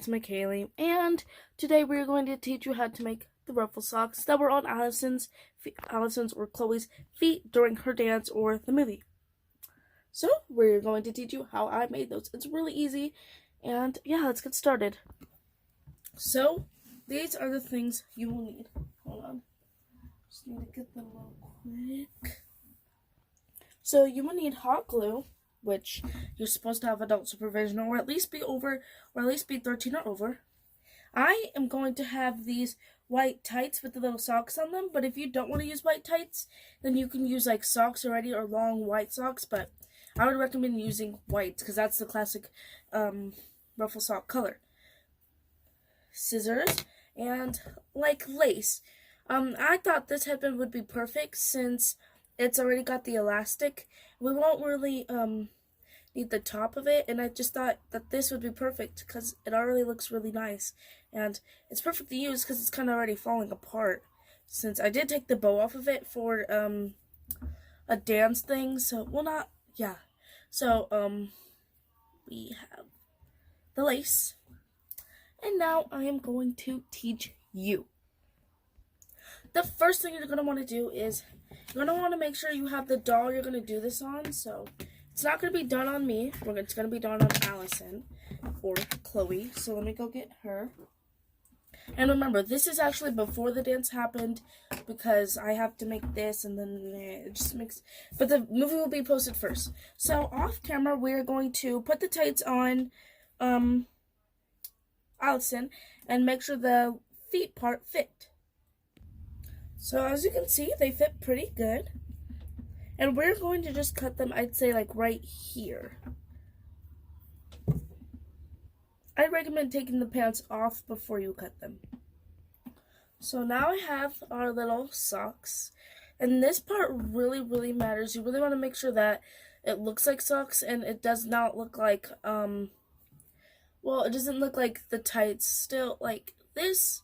it's McKaylee, and today we're going to teach you how to make the ruffle socks that were on Allison's or Chloe's feet during her dance or the movie. So we're going to teach you how I made those. It's really easy, and yeah, let's get started. So these are the things you will need. Hold on, just need to get them real quick. So you will need hot glue, which you're supposed to have adult supervision or at least be 13 or over. I am going to have these white tights with the little socks on them, but if you don't want to use white tights, then you can use like socks already or long white socks, but I would recommend using whites because that's the classic ruffle sock color. Scissors and like lace. I thought this headband would be perfect since it's already got the elastic. We won't really need the top of it, and I just thought that this would be perfect because it already looks really nice, and it's perfect to use because it's kind of already falling apart since I did take the bow off of it for a dance thing. So we have the lace, and now I am going to teach you. The first thing you're going to want to do is you're going to want to make sure you have the doll you're going to do this on. So it's not going to be done on me. It's going to be done on Allison or Chloe. So let me go get her. And remember, this is actually before the dance happened because I have to make this and then it just makes... But the movie will be posted first. So off camera, we're going to put the tights on Allison and make sure the feet part fit. So as you can see, they fit pretty good. And we're going to just cut them, I'd say, like right here. I recommend taking the pants off before you cut them. So now I have our little socks. And this part really, really matters. You really want to make sure that it looks like socks and it does not look like, well, it doesn't look like the tights. Still, like, this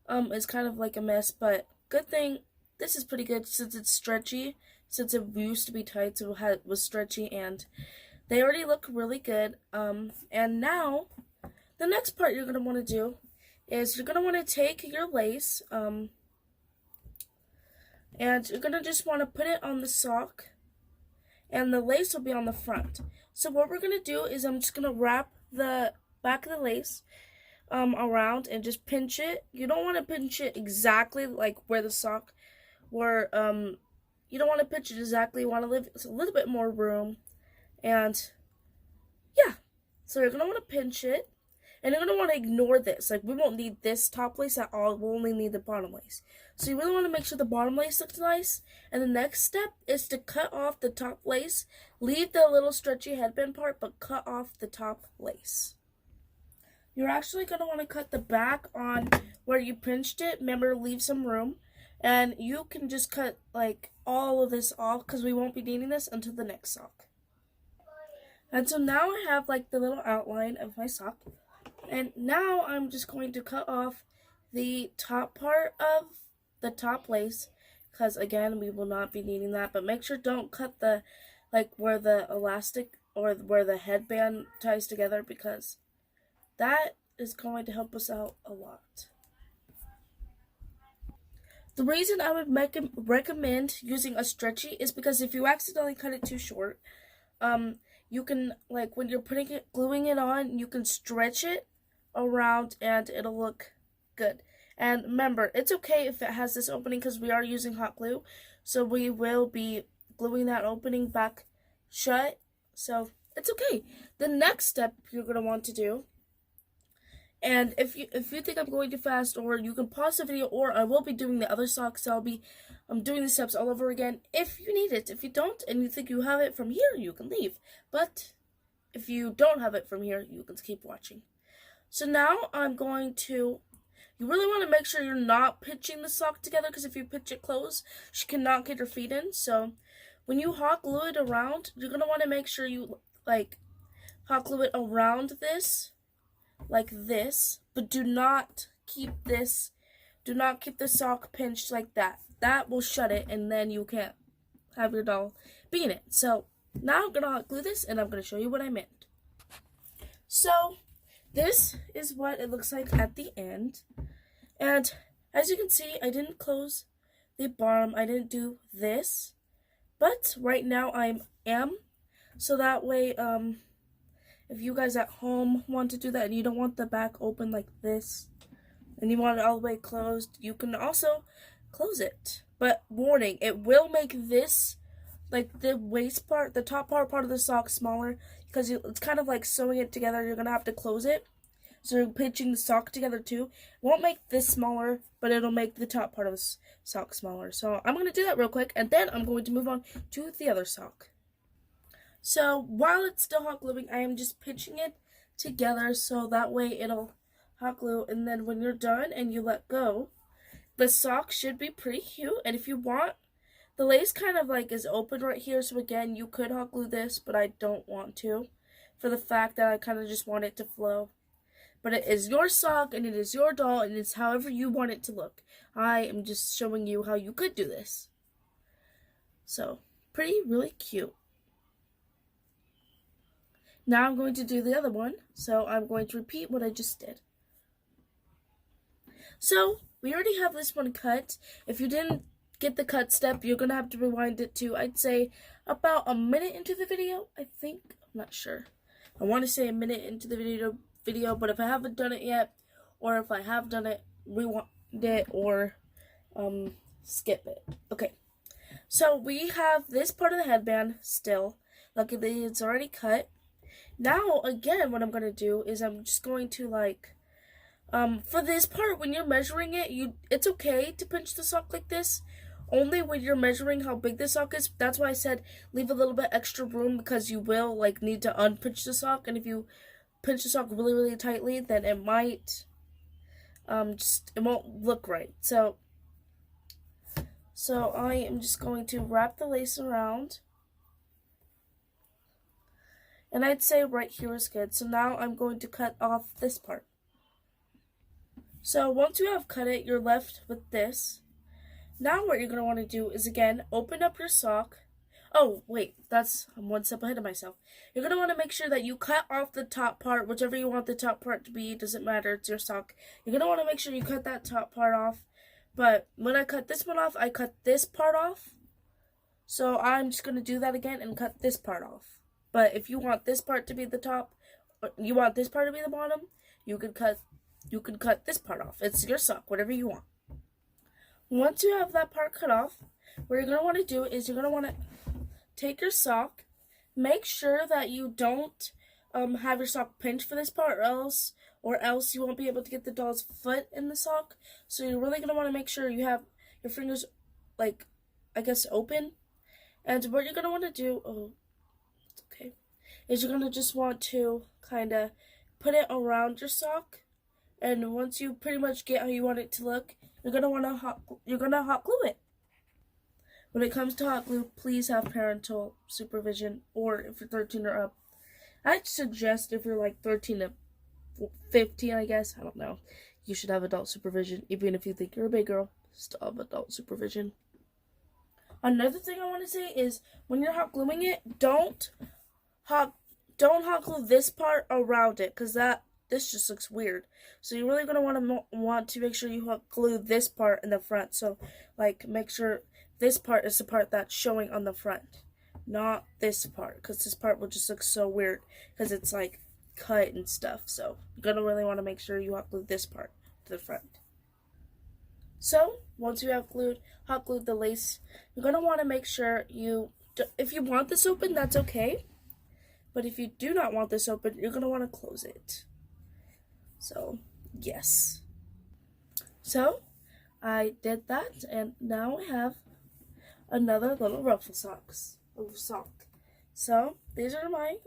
is kind of like a mess, but good thing this is pretty good since it's stretchy. Since it used to be tight, so it was stretchy, and they already look really good. And now, the next part you're going to want to do is you're going to want to take your lace, and you're going to just want to put it on the sock, and the lace will be on the front. So what we're going to do is I'm just going to wrap the back of the lace around and just pinch it. You don't want to pinch it exactly like where the sock were, you don't want to pinch it exactly. You want to leave a little bit more room. And yeah, so you're going to want to pinch it. And you're going to want to ignore this. Like, we won't need this top lace at all. We'll only need the bottom lace. So you really want to make sure the bottom lace looks nice. And the next step is to cut off the top lace. Leave the little stretchy headband part, but cut off the top lace. You're actually going to want to cut the back on where you pinched it. Remember, leave some room. And you can just cut, like, all of this off because we won't be needing this until the next sock. And so now I have, like, the little outline of my sock. And now I'm just going to cut off the top part of the top lace because, again, we will not be needing that. But make sure don't cut the, like, where the elastic or where the headband ties together because that is going to help us out a lot. The reason I would recommend using a stretchy is because if you accidentally cut it too short, you can, like, when you're gluing it on, you can stretch it around and it'll look good. And remember, it's okay if it has this opening because we are using hot glue, so we will be gluing that opening back shut, so it's okay. The next step you're going to want to do, and if you think I'm going too fast, or you can pause the video, or I will be doing the other socks, so I'll be doing the steps all over again if you need it. If you don't, and you think you have it from here, you can leave. But if you don't have it from here, you can keep watching. So now I'm going to, you really want to make sure you're not pinching the sock together, because if you pinch it close, she cannot get her feet in. So when you hot glue it around, you're going to want to make sure you, like, hot glue it around this, like this, but do not keep the sock pinched like that. That will shut it, and then you can't have your doll be in it. So now I'm going to hot glue this, and I'm going to show you what I meant. So this is what it looks like at the end. And as you can see, I didn't close the bottom. I didn't do this. But right now I am. So that way, if you guys at home want to do that and you don't want the back open like this, and you want it all the way closed, you can also close it. But warning, it will make this, like the waist part, the top part of the sock smaller, because it's kind of like sewing it together. You're going to have to close it. So you're pinching the sock together too. It won't make this smaller, but it'll make the top part of the sock smaller. So I'm going to do that real quick, and then I'm going to move on to the other sock. So while it's still hot gluing, I am just pinching it together so that way it'll hot glue, and then when you're done and you let go, the sock should be pretty cute. And if you want, the lace kind of like is open right here, so again, you could hot glue this, but I don't want to, for the fact that I kind of just want it to flow. But it is your sock, and it is your doll, and it's however you want it to look. I am just showing you how you could do this. So, really cute. Now I'm going to do the other one, so I'm going to repeat what I just did. So, we already have this one cut. If you didn't get the cut step, you're going to have to rewind it to, I'd say, about a minute into the video, I think. I'm not sure. I want to say a minute into the video, but if I haven't done it yet, or if I have done it, rewind it, or skip it. Okay, so we have this part of the headband still. Luckily, it's already cut. Now, again, what I'm going to do is I'm just going to, like, for this part, when you're measuring it, it's okay to pinch the sock like this, only when you're measuring how big the sock is. That's why I said leave a little bit extra room, because you will, like, need to unpinch the sock, and if you pinch the sock really tightly, then it might, it won't look right. So I am just going to wrap the lace around. And I'd say right here is good. So now I'm going to cut off this part. So once you have cut it, you're left with this. Now what you're going to want to do is, again, open up your sock. Oh, wait, I'm one step ahead of myself. You're going to want to make sure that you cut off the top part, whichever you want the top part to be. It doesn't matter, it's your sock. You're going to want to make sure you cut that top part off. But when I cut this one off, I cut this part off. So I'm just going to do that again and cut this part off. But if you want this part to be the top, or you want this part to be the bottom, you can cut this part off. It's your sock, whatever you want. Once you have that part cut off, what you're going to want to do is you're going to want to take your sock, make sure that you don't have your sock pinched for this part, or else you won't be able to get the doll's foot in the sock. So you're really going to want to make sure you have your fingers, like, I guess, open. And what you're going to want to do, is you're going to just want to kind of put it around your sock. And once you pretty much get how you want it to look, you're going to hot glue it. When it comes to hot glue, please have parental supervision, or if you're 13 or up. I'd suggest if you're like 13 to 15, I guess, I don't know, you should have adult supervision. Even if you think you're a big girl, still have adult supervision. Another thing I want to say is, when you're hot gluing it, don't hot glue this part around it, because this just looks weird. So you're really going to want to make sure you hot glue this part in the front. So, like, make sure this part is the part that's showing on the front, not this part, because this part will just look so weird because it's like cut and stuff. So you're going to really want to make sure you hot glue this part to the front. So once you have hot glued the lace, you're going to want to make sure if you want this open, that's okay. But if you do not want this open, you're going to want to close it. So, yes. So, I did that, and now I have another little ruffle sock. So, these are my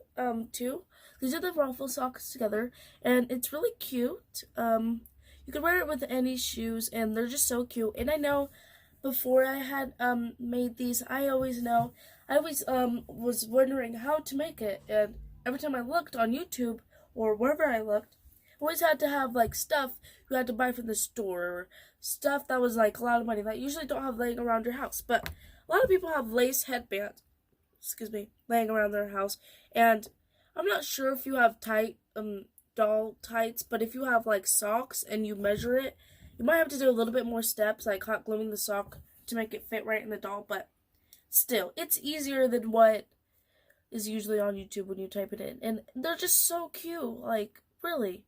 these are the ruffle socks together, and it's really cute. You can wear it with any shoes, and they're just so cute. And I know before I had made these, I always was wondering how to make it, and every time I looked on YouTube or wherever I looked, I always had to have like stuff you had to buy from the store, or stuff that was like a lot of money that you usually don't have laying around your house. But a lot of people have lace headbands, laying around their house, and I'm not sure if you have tight doll tights, but if you have like socks and you measure it, you might have to do a little bit more steps, like hot gluing the sock to make it fit right in the doll, but still, it's easier than what is usually on YouTube when you type it in. And they're just so cute, like, really.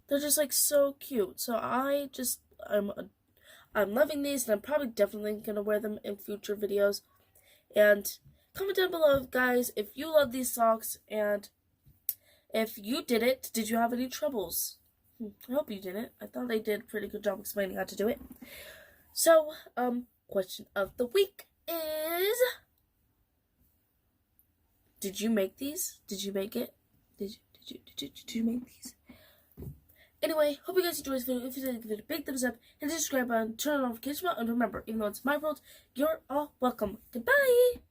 They're just like so cute. So I'm loving these, and I'm probably definitely gonna wear them in future videos. And comment down below, guys, if you love these socks, and if you did it, did you have any troubles? I hope you didn't. I thought I did a pretty good job explaining how to do it. So, question of the week is, did you make these? Did you make it? Did you make these? Anyway, hope you guys enjoyed this video. If you did, give it a big thumbs up, and subscribe button, turn on notification bell, and remember, even though it's my world, you're all welcome. Goodbye!